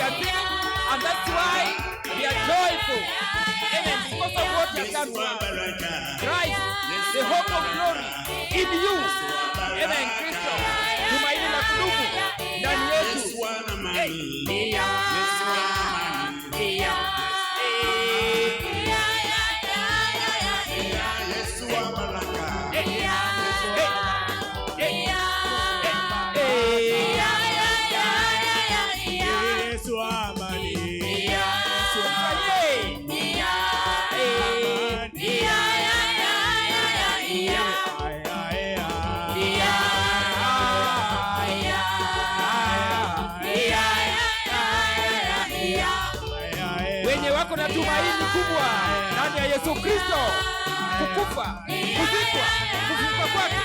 are singing, and that's why we are joyful. Amen. Because of what you have done for us. Christ, the hope of glory in you. Amen. Kristo, tumaini la kudumu ndani yetu. Wenye wako na tumaini kubwa ndani ya Yesu Kristo, kukufa, kuzikwa, kufufuka kwake.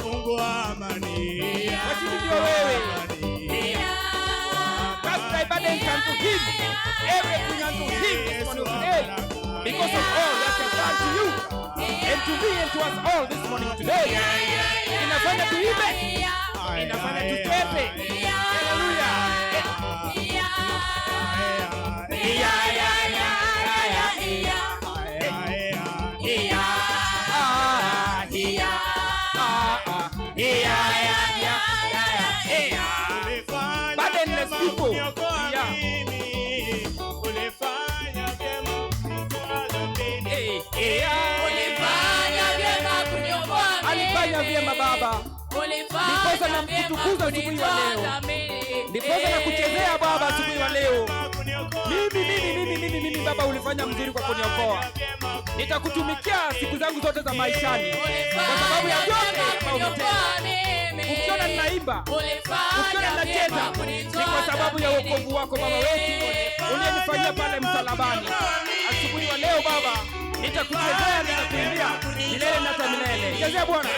Mungu wa amani, wajili ndio wewe. Cast thy burdens unto him, everything unto him this morning today, because of all that has done to you and to me and to us all this morning today. Inafanya tuibe, inafanya tucheze. Hallelujah. Burdenless people. Alifanya vyema Baba, ndiposa na kutukuza asubuhi wa leo, ndiposa na kuchezea Baba asubuhi wa leo. Mimi Baba, ulifanya mzuri kwa kuniokoa. Nitakutumikia siku zangu zote za maishani kwa sababu ya yote umetenda. Ukiona ninaimba, ukiona ninacheza, ni kwa sababu ya wokovu wako Baba wetu ulionifanyia pale msalabani. Asubuhi wa leo Baba, nitakuchezea, nitakuimbia milele na hata milele. Chezea Bwana.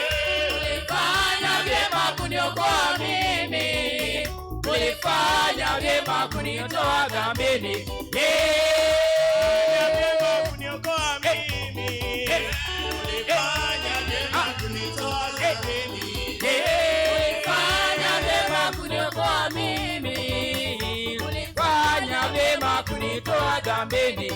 Ulifanya vyema kuniokoa mimi, ulifanya vyema kunitoa dhambini. Ulifanya vyema kunitoa dhambini.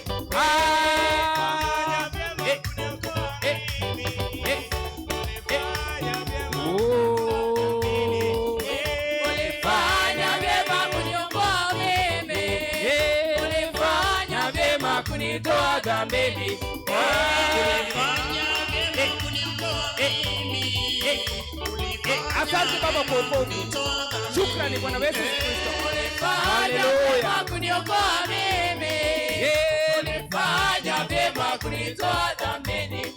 Kunitoa dhambini. Asante Baba kwa wokovu. Shukrani Bwana wetu Kristo. Haleluya. Kuniokoa mimi. Ulifanya vyema kunitoa dhambini.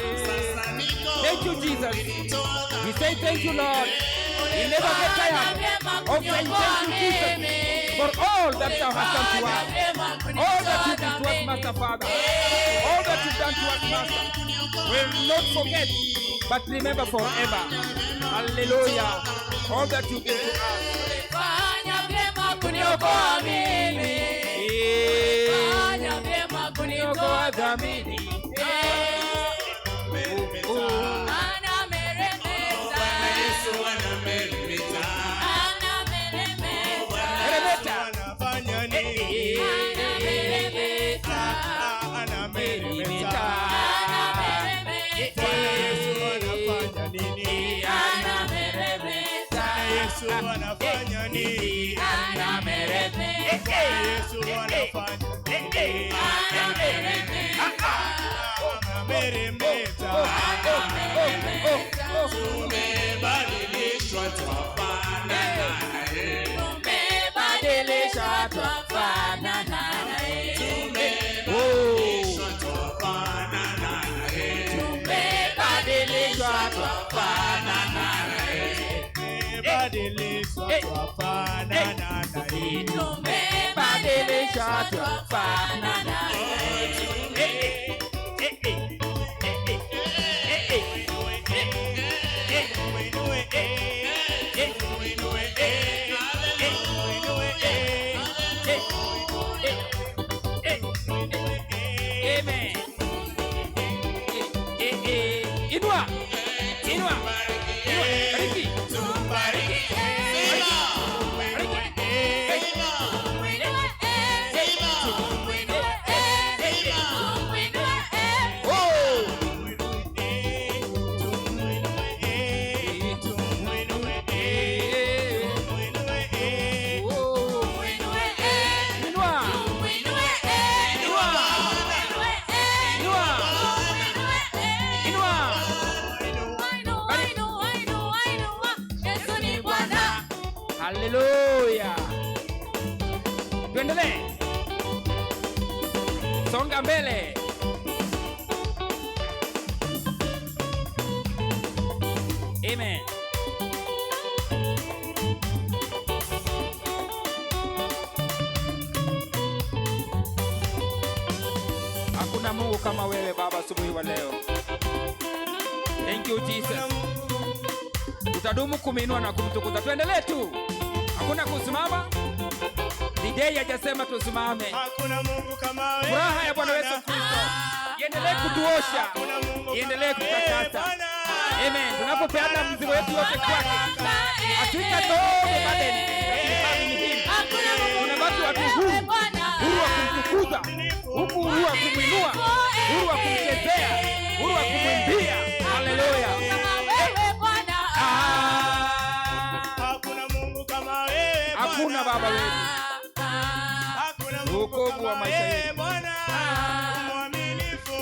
Thank you Jesus. We say thank you Lord. We never get tired of saying thank you Jesus for all that thou hast done to us, all that you did to us Master Father, all that you've done to us Master. We'll not forget but remember forever. Hallelujah. All that you did to us. Ulifanya vyema kuniokoa mimi, ulifanya vyema kunitoa dhambini. Yesu anafanya nini? Anameremeta. Yesu anafanya nini? Anameremeta. Tumebadilishwa twafanana naye. Tumebadilishwa twafanana naye. Tumebadilishwa twafanana naye. Tumebadilishwa twafanana naye. Tumebadilishwa twafanana naye. Tumebadilishwa twafanana naye. Inua. Bariki. tuendelee. Songa mbele. Amen. Hakuna Mungu kama wewe Baba asubuhi wa leo. Thank you Jesus. Tutadumu kuminua na kumtukuza. Tuendelee tu. Hakuna kusimama. DJ hajasema tusimame. Hakuna Mungu kama wewe. Furaha ya Bwana Yesu Kristo iendelee kutuosha, iendelee kutakasa. Amen. Tunapopeana mzigo wetu yote kwake, Afrika tobe badeni. Unabaki watu huru wa kumtukuza, huru wa kumwinua, huru wa kumchezea, huru wa kumwimbia. Haleluya. Hakuna Mungu kama wewe. Hakuna Baba wetu. Wokovu wa maisha yetu. Mwaminifu.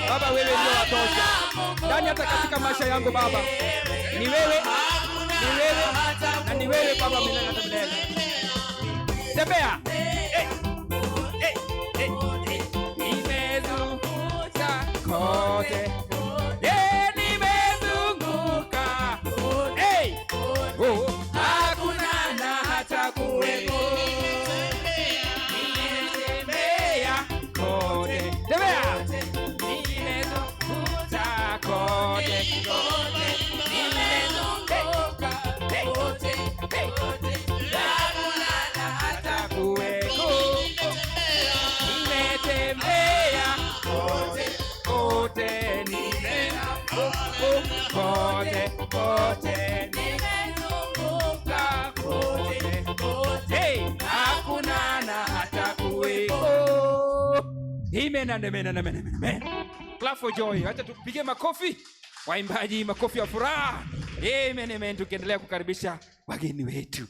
Baba wewe ndio watosha. Ndani hata katika maisha yangu Baba. Ni wewe. Ni wewe. Na ni wewe Baba milele na milele. Tembea. Nimezunguka kote. Nimezunguka. Hakuna na hata kuwepo. Nimetembea kote. Tembea. Amen. Clap for joy. Acha tupige makofi. Waimbaji makofi ya furaha. Amen. Tukiendelea kukaribisha wageni wetu.